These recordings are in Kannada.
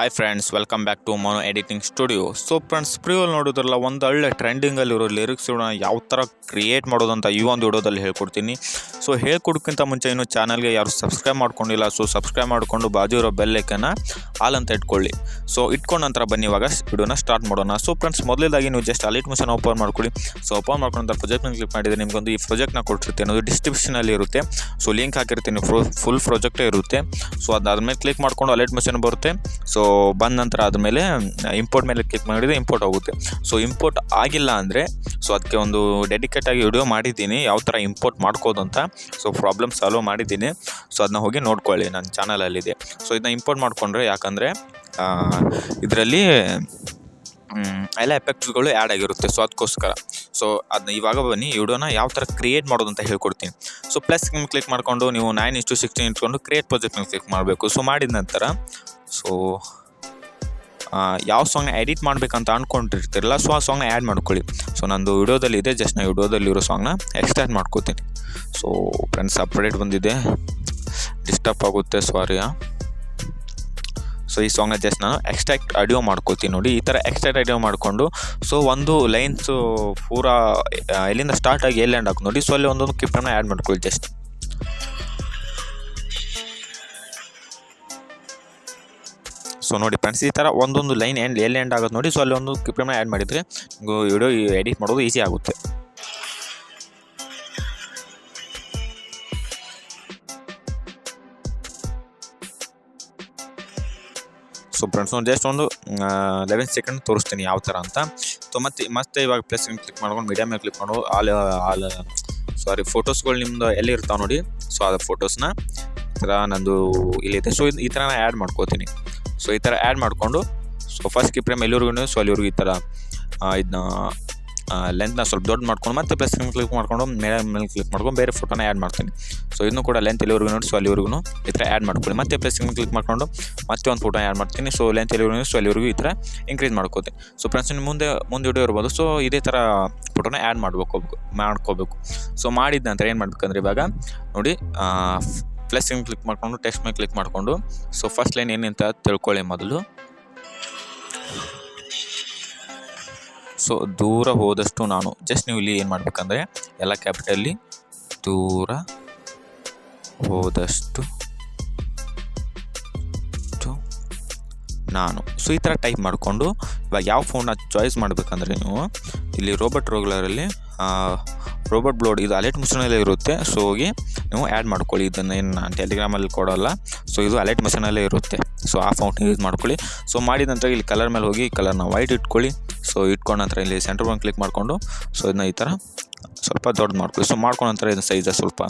Hi friends, welcome back to mono editing studio. So friends, ಪ್ರಿವಲ್ ನೋಡಿದ್ರಲ್ಲ, ಒಂದು ಒಳ್ಳೆ ಟ್ರೆಂಡಿಂಗಲ್ಲಿರೋ ಲಿರಿಕ್ಸ್ ಯಾವ ಥರ ಕ್ರಿಯೇಟ್ ಮಾಡೋದು ಅಂತ ಈ ಒಂದು ವಿಡಿಯೋದಲ್ಲಿ ಹೇಳ್ಕೊಡ್ತೀನಿ. ಸೊ ಹೇಳ್ಕೊಡೋಕ್ಕಿಂತ ಮುಂಚೆ ಇನ್ನೂ ಚಾನಲ್ಗೆ ಯಾರು ಸಬ್ಸ್ಕ್ರೈಬ್ ಮಾಡ್ಕೊಂಡಿಲ್ಲ, ಸೊ ಸಬ್ಸ್ಕ್ರೈಬ್ ಮಾಡಿಕೊಂಡು ಬಾಜು ಇರೋ ಬೆಲ್ಲೈಕನ್ನ ಆಲ್ ಅಂತ ಇಟ್ಕೊಳ್ಳಿ. ಸೊ ಇಟ್ಕೊಂಡ ನಂತರ ಬನ್ನಿ ಇವಾಗ ವಿಡಿಯೋನ ಸ್ಟಾರ್ಟ್ ಮಾಡೋಣ. ಸೊ ಫ್ರೆಂಡ್ಸ್, ಮೊದಲೇದಾಗಿ ನೀವು ಜಸ್ಟ್ ಅಲೈಟ್ ಮಿಷನ್ ಓಪನ್ ಮಾಡ್ಕೊಳ್ಳಿ. ಸೊ ಓಪನ್ ಮಾಡ್ಕೊಂಡ ಪ್ರಾಜೆಕ್ಟ್ನ ಕ್ಲಿಕ್ ಮಾಡಿದರೆ ನಿಮಗೊಂದು ಈ ಪ್ರಾಜೆಕ್ಟ್ನ ಕೊಟ್ಟಿರ್ತೀನಿ, ಅನ್ನೋದು ಡಿಸ್ಕ್ರಿಪ್ಷನಲ್ಲಿ ಇರುತ್ತೆ. ಸೊ ಲಿಂಕ್ ಹಾಕಿರ್ತೀನಿ, ಫುಲ್ ಪ್ರಾಜೆಕ್ಟೇ ಇರುತ್ತೆ. ಸೊ ಅದಾದ್ಮೇಲೆ ಕ್ಲಿಕ್ ಮಾಡ್ಕೊಂಡು ಅಲೈಟ್ ಮಿಷನ್ ಬರುತ್ತೆ. ಸೊ ಬಂದ ನಂತರ ಆದಮೇಲೆ ಇಂಪೋರ್ಟ್ ಮೇಲೆ ಕ್ಲಿಕ್ ಮಾಡಿದರೆ ಇಂಪೋರ್ಟ್ ಆಗುತ್ತೆ. ಸೊ ಇಂಪೋರ್ಟ್ ಆಗಿಲ್ಲ ಅಂದರೆ ಸೊ ಅದಕ್ಕೆ ಒಂದು ಡೆಡಿಕೇಟಾಗಿ ವಿಡಿಯೋ ಮಾಡಿದ್ದೀನಿ, ಯಾವ ಥರ ಇಂಪೋರ್ಟ್ ಮಾಡ್ಕೋದು ಅಂತ. ಸೊ ಪ್ರಾಬ್ಲಮ್ ಸಾಲ್ವ್ ಮಾಡಿದ್ದೀನಿ. ಸೊ ಅದನ್ನ ಹೋಗಿ ನೋಡ್ಕೊಳ್ಳಿ, ನನ್ನ ಚಾನಲಲ್ಲಿದೆ. ಸೊ ಇದನ್ನ ಇಂಪೋರ್ಟ್ ಮಾಡಿಕೊಂಡ್ರೆ, ಯಾಕಂದರೆ ಇದರಲ್ಲಿ ಎಲ್ಲ ಎಫೆಕ್ಟ್ಸ್ಗಳು ಆ್ಯಡ್ ಆಗಿರುತ್ತೆ. ಸೊ ಅದಕ್ಕೋಸ್ಕರ ಸೊ ಅದನ್ನ ಇವಾಗ ಬನ್ನಿ ವಿಡಿಯೋನ ಯಾವ ಥರ ಕ್ರಿಯೇಟ್ ಮಾಡೋದು ಅಂತ ಹೇಳ್ಕೊಡ್ತೀನಿ. ಸೊ ಪ್ಲಸ್ ಕ್ಲಿಕ್ ಮಾಡಿಕೊಂಡು ನೀವು 9:16 ಇಟ್ಕೊಂಡು ಕ್ರಿಯೇಟ್ ಪ್ರಾಜೆಕ್ಟ್ ಮೇಲೆ ಕ್ಲಿಕ್ ಮಾಡಬೇಕು. ಸೊ ಮಾಡಿದ ನಂತರ ಸೊ ಯಾವ ಸಾಂಗ್ನ ಎಡಿಟ್ ಮಾಡಬೇಕಂತ ಅಂದ್ಕೊಂಡಿರ್ತಿರಲ್ಲ, ಸೊ ಆ ಸಾಂಗ್ನ ಆ್ಯಡ್ ಮಾಡ್ಕೊಳ್ಳಿ. ಸೊ ನಂದು ವಿಡಿಯೋದಲ್ಲಿ ಇದೆ, ಜಸ್ಟ್ ನಾನು ವಿಡಿಯೋದಲ್ಲಿರೋ ಸಾಂಗ್ನ ಎಕ್ಸ್ಟ್ರಾಕ್ಟ್ ಮಾಡ್ಕೋತೀನಿ. ಸೊ ಫ್ರೆಂಡ್ಸ್, ಅಪ್ಡೇಟ್ ಬಂದಿದೆ, ಡಿಸ್ಟರ್ಬ್ ಆಗುತ್ತೆ, ಸಾರಿ. ಸೊ ಈ ಸಾಂಗ್ನ ಜಸ್ಟ್ ನಾನು ಎಕ್ಸ್ಟ್ರಾಕ್ಟ್ ಆಡಿಯೋ ಮಾಡ್ಕೋತೀನಿ. ನೋಡಿ, ಈ ಥರ ಎಕ್ಸ್ಟ್ರಾಕ್ಟ್ ಆಡಿಯೋ ಮಾಡಿಕೊಂಡು ಸೊ ಒಂದು ಲೈನ್ಸು ಪೂರಾ ಎಲ್ಲಿಂದ ಸ್ಟಾರ್ಟ್ ಆಗಿ ಎಲ್ಲಿ ಎಂಡ್ ಹಾಕಿ ನೋಡಿ. ಸೊ ಅಲ್ಲಿ ಒಂದೊಂದು ಕ್ಲಿಪ್ಪನ್ನು ಆ್ಯಡ್ ಮಾಡ್ಕೊಳ್ಳಿ ಜಸ್ಟ್. ಸೊ ನೋಡಿ ಫ್ರೆಂಡ್ಸ್, ಈ ಥರ ಒಂದೊಂದು ಲೈನ್ ಎಲ್ಲಿ ಎಂಡ್ ಆಗುತ್ತೆ ನೋಡಿ. ಸೊ ಅಲ್ಲಿ ಒಂದು ಕ್ಲಿಪ್ಪನ್ನು ಆ್ಯಡ್ ಮಾಡಿದರೆ ವಿಡಿಯೋ ಎಡಿಟ್ ಮಾಡೋದು ಈಸಿ ಆಗುತ್ತೆ. ಸೊ ಫ್ರೆಂಡ್ಸ್, ಜಸ್ಟ್ ಒಂದು 11 ಸೆಕೆಂಡ್ ತೋರಿಸ್ತೀನಿ ಯಾವ ಥರ ಅಂತ. ಸೊ ಮತ್ತೆ ಇವಾಗ ಪ್ಲಸ್ ಕ್ಲಿಕ್ ಮಾಡ್ಕೊಂಡು ಮೀಡಿಯಾ ಮೇಲೆ ಕ್ಲಿಕ್ ಮಾಡೋದು. ಫೋಟೋಸ್ಗಳು ನಿಮ್ಮದು ಎಲ್ಲಿ ಇರ್ತಾವೆ ನೋಡಿ. ಸೊ ಅದು ಫೋಟೋಸ್ನ ಈ ಥರ ನಂದು ಇಲ್ಲಿದೆ. ಸೊ ಈ ಥರ ನಾನು ಆ್ಯಡ್ ಮಾಡ್ಕೋತೀನಿ. ಸೊ ಈ ಥರ ಆ್ಯಡ್ ಮಾಡಿಕೊಂಡು ಸೊ ಫಸ್ಟ್ ಫ್ರೇಮ್ ಎಲ್ಲಿವರೆಗೂ ಸೊ ಅಲ್ಲಿವರೆಗೂ ಈ ಥರ ಇದನ್ನ ಲೆಂತ್ನ ಸ್ವಲ್ಪ ದೊಡ್ಡ ಮಾಡ್ಕೊಂಡು ಮತ್ತೆ ಪ್ಲಸ್ ಕ್ಲಿಕ್ ಮಾಡ್ಕೊಂಡು ಮೇಲೆ ಕ್ಲಿಕ್ ಮಾಡ್ಕೊಂಡು ಬೇರೆ ಫೋಟೋನ ಆ್ಯಡ್ ಮಾಡ್ತೀನಿ. ಸೊ ಇದನ್ನು ಕೂಡ ಲೆಂತ್ ಎಲ್ಲಿವರೆಗೂ ನೋಡಿ. ಸೊ ಅಲ್ಲಿವರೆಗೂ ಈ ಥರ ಆ್ಯಡ್ ಮಾಡ್ಕೊಳ್ಳಿ. ಮತ್ತೆ ಪ್ಲಸ್ ಕ್ಲಿಕ್ ಮಾಡ್ಕೊಂಡು ಮತ್ತೆ ಒಂದು ಫೋಟೋ ಆ್ಯಡ್ ಮಾಡ್ತೀನಿ. ಸೊ ಲೆಂತ್ ಎಲ್ಲಿವರೆಗೂ ಸೊ ಅಲ್ಲಿವರೆಗೂ ಈ ಥರ ಇನ್ಕ್ರೀಸ್ ಮಾಡ್ಕೋತೀನಿ. ಸೊ ಫ್ರೆಂಡ್ಸ್, ಮುಂದೆ ವಿಡಿಯೋ ಇರ್ಬೋದು. ಸೊ ಇದೇ ಥರ ಫೋಟೋನ ಆ್ಯಡ್ ಮಾಡ್ಕೋಬೇಕು. ಸೊ ಮಾಡಿದ ನಂತರ ಏನು ಮಾಡ್ಬೇಕಂದ್ರೆ ಇವಾಗ ನೋಡಿ, ಪ್ಲಸ್ ಕ್ಲಿಕ್ ಮಾಡಿಕೊಂಡು ಟೆಕ್ಸ್ಟ್ ಮೇಲೆ ಕ್ಲಿಕ್ ಮಾಡಿಕೊಂಡು ಸೊ ಫಸ್ಟ್ ಲೈನ್ ಏನಂತ ತಿಳ್ಕೊಳ್ಳಿ ಮೊದಲು. ಸೊ ದೂರ ಹೋದಷ್ಟು ನಾನು, ಜಸ್ಟ್ ನೀವು ಇಲ್ಲಿ ಏನು ಮಾಡ್ಬೇಕಂದ್ರೆ ಎಲ್ಲ ಕ್ಯಾಪಿಟಲ್ಲಿ ದೂರ ಹೋದಷ್ಟು ನಾನು. ಸೊ ಈ ಥರ ಟೈಪ್ ಮಾಡಿಕೊಂಡು ಇವಾಗ ಯಾವ ಫೋನ್ನ ಚಾಯ್ಸ್ ಮಾಡಬೇಕಂದ್ರೆ ನೀವು ಇಲ್ಲಿ ರೋಬೋಟ್ ಬ್ಲೋಡ್ ಇದು ಅಲೈಟ್ ಮಿಷನಲ್ಲೇ ಇರುತ್ತೆ. ಸೊ ಹೋಗಿ ನೀವು ಆ್ಯಡ್ ಮಾಡ್ಕೊಳ್ಳಿ. ಇದನ್ನು ಏನು ನಾನು ಟೆಲಿಗ್ರಾಮಲ್ಲಿ ಕೊಡೋಲ್ಲ. ಸೊ ಇದು ಅಲೈಟ್ ಮಿಷನಲ್ಲೇ ಇರುತ್ತೆ. ಸೊ ಆ ಫೌಂಟ್ ಯೂಸ್ ಮಾಡ್ಕೊಳ್ಳಿ. ಸೊ ಮಾಡಿದ ನಂತರ ಇಲ್ಲಿ ಕಲರ್ ಮೇಲೆ ಹೋಗಿ ಕಲರ್ನ ವೈಟ್ ಇಟ್ಕೊಳ್ಳಿ. ಸೊ ಇಟ್ಕೊಂಡ ನಂತರ ಇಲ್ಲಿ ಸೆಂಟರ್ ಬಂದು ಕ್ಲಿಕ್ ಮಾಡಿಕೊಂಡು ಸೊ ಇದನ್ನ ಈ ಥರ ಸ್ವಲ್ಪ ದೊಡ್ಡ ಮಾಡ್ಕೊಳ್ಳಿ. ಸೊ ಮಾಡ್ಕೊಂಡ ನಂತರ ಇದನ್ನ ಸೈಜ್ ಸ್ವಲ್ಪ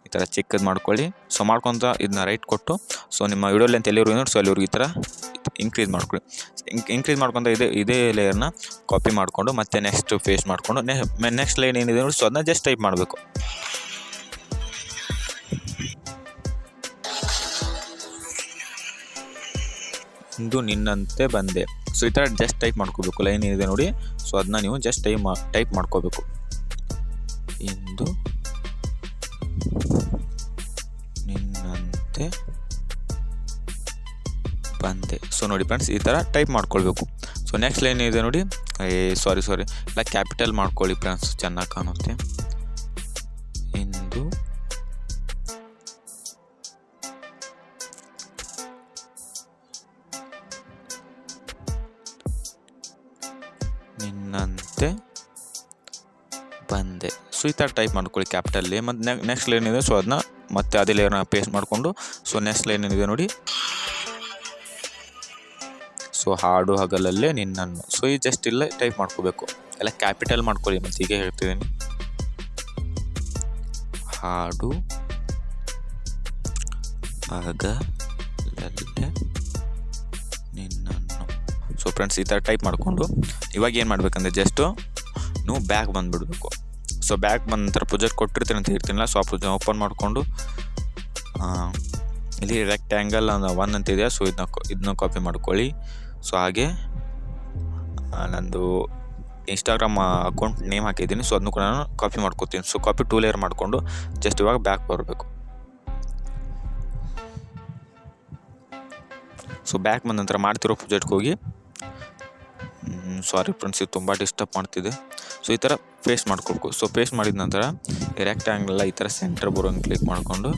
ಈ ಥರ ಚಿಕ್ಕದು ಮಾಡ್ಕೊಳ್ಳಿ. ಸೊ ಮಾಡ್ಕೊತ ಇದನ್ನ ರೈಟ್ ಕೊಟ್ಟು ಸೊ ನಿಮ್ಮ ವಿಡಿಯೋ ಲೆಂತ್ ಎಲ್ಲಿವರೆಗೂ ನೋಡಿ. ಸೊ ಅಲ್ಲಿವರೆಗೂ ಈ ಥರ ಇನ್ಕ್ರೀಸ್ ಮಾಡ್ಕೊಳ್ಳಿ. ಇನ್ಕ್ರೀಸ್ ಮಾಡ್ಕೊಂತ ಇದೇ ಲೇಯರ್ನ ಕಾಪಿ ಮಾಡಿಕೊಂಡು ಮತ್ತೆ ನೆಕ್ಸ್ಟ್ ಪೇಸ್ಟ್ ಮಾಡಿಕೊಂಡು ನೆಕ್ಸ್ಟ್ ಲೈನ್ ಏನಿದೆ ನೋಡಿ. ಸೊ ಅದನ್ನ ಜಸ್ಟ್ ಟೈಪ್ ಮಾಡಬೇಕು. ಇಂದು ನಿನ್ನಂತೆ ಬಂದೆ. ಸೊ ಈ ಥರ ಜಸ್ಟ್ ಟೈಪ್ ಮಾಡ್ಕೋಬೇಕು. ಲೈನ್ ಏನಿದೆ ನೋಡಿ. ಸೊ ಅದನ್ನ ನೀವು ಜಸ್ಟ್ ಟೈಪ್ ಮಾಡ್ಕೋಬೇಕು. ಇಂದು ನಿನ್ನಂತೆ ಬಂದೆ. ಸೊ ನೋಡಿ ಫ್ರೆಂಡ್ಸ್, ಈ ಥರ ಟೈಪ್ ಮಾಡ್ಕೊಳ್ಬೇಕು. ಸೊ ನೆಕ್ಸ್ಟ್ ಲೈನ್ ಇದೆ ನೋಡಿ. ಸಾರಿ ಇಲ್ಲ, ಕ್ಯಾಪಿಟಲ್ ಮಾಡ್ಕೊಳ್ಳಿ ಫ್ರೆಂಡ್ಸ್, ಚೆನ್ನಾಗಿ ಕಾಣುತ್ತೆ. ಇಂದು ನಿನ್ನಂತೆ ಬಂದೆ. ಸೊ ಈ ಥರ ಟೈಪ್ ಮಾಡ್ಕೊಳ್ಳಿ ಕ್ಯಾಪಿಟಲ್ಲಿ. ಮತ್ತು ನೆಕ್ಸ್ಟ್ ಲೈನ್ ಇದೆ. ಸೊ ಅದನ್ನ ಮತ್ತೆ ಅದೇ ಲೇಯರ್ನ ಪೇಸ್ಟ್ ಮಾಡಿಕೊಂಡು ಸೊ ನೆಕ್ಸ್ಟ್ ಲೈನ್ ಏನಿದೆ ನೋಡಿ. ಸೊ ಹಾಡು ಹಗಲಲ್ಲೇ ನಿನ್ನನ್ನು. ಸೊ ಈ ಜಸ್ಟ್ ಇಲ್ಲೇ ಟೈಪ್ ಮಾಡ್ಕೋಬೇಕು. ಎಲ್ಲ ಕ್ಯಾಪಿಟಲ್ ಮಾಡ್ಕೊಳ್ಳಿ. ಮತ್ತು ಹೀಗೆ ಹೇಳ್ತಿದ್ದೀನಿ, ಹಾಡು ಹಗಲಲ್ಲೇ ನಿನ್ನನ್ನು. ಸೊ ಫ್ರೆಂಡ್ಸ್, ಈ ಥರ ಟೈಪ್ ಮಾಡಿಕೊಂಡು ಇವಾಗ ಏನು ಮಾಡ್ಬೇಕಂದ್ರೆ ಜಸ್ಟು ನೀವು ಬ್ಯಾಕ್ ಬಂದುಬಿಡ್ಬೇಕು. ಸೊ ಬ್ಯಾಕ್ ಬಂದ ನಂತರ ಪ್ರಾಜೆಕ್ಟ್ ಕೊಟ್ಟಿರ್ತೀನಿ ಅಂತ ಹೇಳ್ತೀನಲ್ಲ. ಸೊ ಆ ಪ್ರಾಜೆಕ್ಟ್ ಓಪನ್ ಮಾಡಿಕೊಂಡು ಇಲ್ಲಿ ರೆಕ್ಟ್ಯಾಂಗಲ್ 1 ಅಂತಿದೆ. ಸೊ ಇದನ್ನ ಕಾಪಿ ಮಾಡ್ಕೊಳ್ಳಿ. ಸೊ ಹಾಗೆ ನಂದು ಇನ್ಸ್ಟಾಗ್ರಾಮ್ ಅಕೌಂಟ್ ನೇಮ್ ಹಾಕಿದ್ದೀನಿ. ಸೊ ಅದನ್ನು ಕೂಡ ನಾನು ಕಾಪಿ ಮಾಡ್ಕೋತೀನಿ. ಸೊ ಕಾಪಿ 2 ಲೇಯರ್ ಮಾಡಿಕೊಂಡು ಜಸ್ಟ್ ಇವಾಗ ಬ್ಯಾಕ್ ಬರಬೇಕು. ಸೊ ಬ್ಯಾಕ್ ಬಂದ ನಂತರ ಮಾಡ್ತಿರೋ ಪ್ರಾಜೆಕ್ಟ್ಗೆ ಹೋಗಿ ಸಾರಿ ಫ್ರೆಂಡ್ಸ್, ಇದು ತುಂಬ ಡಿಸ್ಟರ್ಬ್ ಮಾಡ್ತಿದೆ. ಸೊ ಈ ಥರ ಪೇಸ್ಟ್ ಮಾಡ್ಕೊಬೇಕು. ಸೊ ಪೇಸ್ಟ್ ಮಾಡಿದ ನಂತರ ರೆಕ್ಟ್ಯಾಂಗಲ್ ಈ ಥರ ಸೆಂಟರ್ ಬರೋಂಗೆ ಕ್ಲಿಕ್ ಮಾಡಿಕೊಂಡು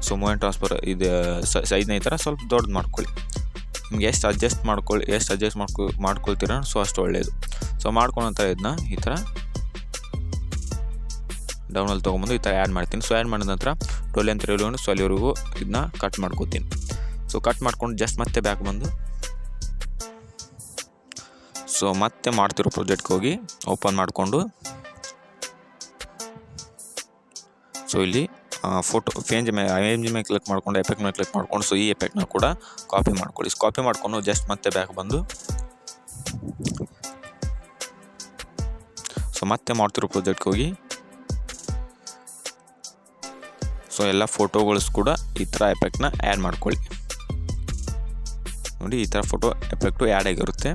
ಸೊ ಮೂಮೆಂಟ್ ಟ್ರಾನ್ಸ್ಫರ್ ಇದು ಸೈಜ್ನ ಈ ಥರ ಸ್ವಲ್ಪ ದೊಡ್ಡದು ಮಾಡ್ಕೊಳ್ಳಿ. ನಿಮ್ಗೆ ಎಷ್ಟು ಅಡ್ಜಸ್ಟ್ ಮಾಡ್ಕೊಳ್ತೀರ ಸೊ ಅಷ್ಟು ಒಳ್ಳೆಯದು. ಸೊ ಮಾಡ್ಕೊಂಡ ನಂತರ ಇದನ್ನ ಈ ಥರ ಡೌನಲ್ಲಿ ತೊಗೊಂಬಂದು ಈ ಥರ ಆ್ಯಡ್ ಮಾಡ್ತೀನಿ. ಸೊ ಆ್ಯಡ್ ಮಾಡಿದ ನಂತರ 12 ಅಂತ ಇರೋನು ಸೊ ಅಲ್ಲಿವರೆಗೂ ಇದನ್ನ ಕಟ್ ಮಾಡ್ಕೋತೀನಿ. ಸೊ ಕಟ್ ಮಾಡ್ಕೊಂಡು ಜಸ್ಟ್ ಮತ್ತೆ ಬ್ಯಾಕ್ ಬಂದು ಸೊ ಮತ್ತೆ ಮಾಡ್ತಿರೋ ಪ್ರಾಜೆಕ್ಟ್ಗೆ ಹೋಗಿ ಓಪನ್ ಮಾಡಿಕೊಂಡು ಸೊ ಇಲ್ಲಿ ಫೋಟೋ ಇಮೇಜ್ ಮೇಲೆ ಕ್ಲಿಕ್ ಮಾಡ್ಕೊಂಡು ಎಫೆಕ್ಟ್ ಮೇಲೆ ಕ್ಲಿಕ್ ಮಾಡ್ಕೊಂಡು ಸೊ ಈ ಎಫೆಕ್ಟ್ನ ಕೂಡ ಕಾಪಿ ಮಾಡ್ಕೊಳ್ಳಿ. ಕಾಪಿ ಮಾಡಿಕೊಂಡು ಜಸ್ಟ್ ಮತ್ತೆ ಬ್ಯಾಕ್ ಬಂದು ಸೊ ಮತ್ತೆ ಮಾಡ್ತಿರೋ ಪ್ರಾಜೆಕ್ಟ್ಗೆ ಹೋಗಿ ಸೊ ಎಲ್ಲ ಫೋಟೋಗಳು ಕೂಡ ಈ ಥರ ಎಫೆಕ್ಟ್ನ ಆ್ಯಡ್ ಮಾಡ್ಕೊಳ್ಳಿ. ನೋಡಿ ಈ ಥರ ಫೋಟೋ ಎಫೆಕ್ಟು ಆ್ಯಡ್ ಆಗಿರುತ್ತೆ.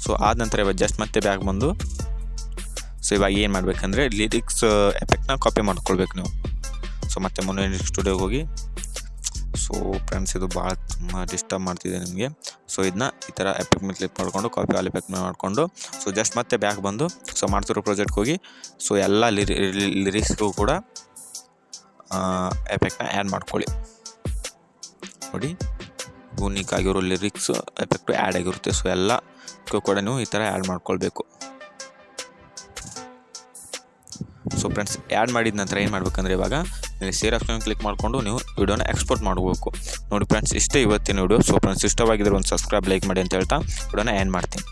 ಸೊ ಆದ ನಂತರ ಇವಾಗ ಜಸ್ಟ್ ಮತ್ತೆ ಬ್ಯಾಕ್ ಬಂದು ಸೊ ಇವಾಗ ಏನು ಮಾಡಬೇಕಂದ್ರೆ ಲಿರಿಕ್ಸ್ ಎಫೆಕ್ಟ್ನ ಕಾಪಿ ಮಾಡ್ಕೊಳ್ಬೇಕು ನೀವು. ಸೊ ಮತ್ತೆ ಮೊನ್ನೆ ಸ್ಟುಡಿಯೋಗೆ ಹೋಗಿ ಸೊ ಫ್ರೆಂಡ್ಸ್ ಇದು ಭಾಳ ತುಂಬ ಡಿಸ್ಟರ್ಬ್ ಮಾಡ್ತಿದೆ ನಿಮಗೆ. ಸೊ ಇದನ್ನ ಈ ಥರ ಎಫೆಕ್ಟ್ ಮೇಲೆ ಕ್ಲಿಕ್ ಮಾಡಿಕೊಂಡು ಕಾಪಿ ಆಲ್ ಎಫೆಕ್ಟ್ ಮೇಲೆ ಮಾಡಿಕೊಂಡು ಸೊ ಜಸ್ಟ್ ಮತ್ತೆ ಬ್ಯಾಕ್ ಬಂದು ಸೊ ಮಾಡ್ತಿರೋ ಪ್ರಾಜೆಕ್ಟ್ಗೆ ಹೋಗಿ ಸೊ ಎಲ್ಲ ಲಿರಿಕ್ಸ್ಗೂ ಕೂಡ ಎಫೆಕ್ಟ್ನ ಆ್ಯಡ್ ಮಾಡ್ಕೊಳ್ಳಿ. ನೋಡಿ ಯೂನಿಕ್ ಆಗಿರೋ ಲಿರಿಕ್ಸ್ ಎಫೆಕ್ಟು ಆ್ಯಡ್ ಆಗಿರುತ್ತೆ. ಸೊ ಎಲ್ಲ ಕೂಡ ನೀವು ಈ ಥರ ಆ್ಯಡ್ ಮಾಡ್ಕೊಳ್ಬೇಕು. ಸೊ ಫ್ರೆಂಡ್ಸ್ ಆ್ಯಡ್ ಮಾಡಿದ ನಂತರ ಏನು ಮಾಡಬೇಕಂದ್ರೆ ಇವಾಗ ಇಲ್ಲಿ ಸೇರ್ ಆಪ್ಷನ್ ಕ್ಲಿಕ್ ಮಾಡಿಕೊಂಡು ನೀವು ವಿಡಿಯೋನ ಎಕ್ಸ್ಪೋರ್ಟ್ ಮಾಡಬೇಕು. ನೋಡಿ ಫ್ರೆಂಡ್ಸ್ ಇಷ್ಟೇ ಇವತ್ತಿನ ವಿಡಿಯೋ. ಸೊ ಫ್ರೆಂಡ್ಸ್ ಇಷ್ಟವಾಗಿದ್ರೆ ಒಂದು ಸಬ್ಸ್ಕ್ರೈಬ್ ಲೈಕ್ ಮಾಡಿ ಅಂತ ಹೇಳ್ತಾ ವಿಡಿಯೋನ ಆ್ಯಡ್ ಮಾಡ್ತೀನಿ.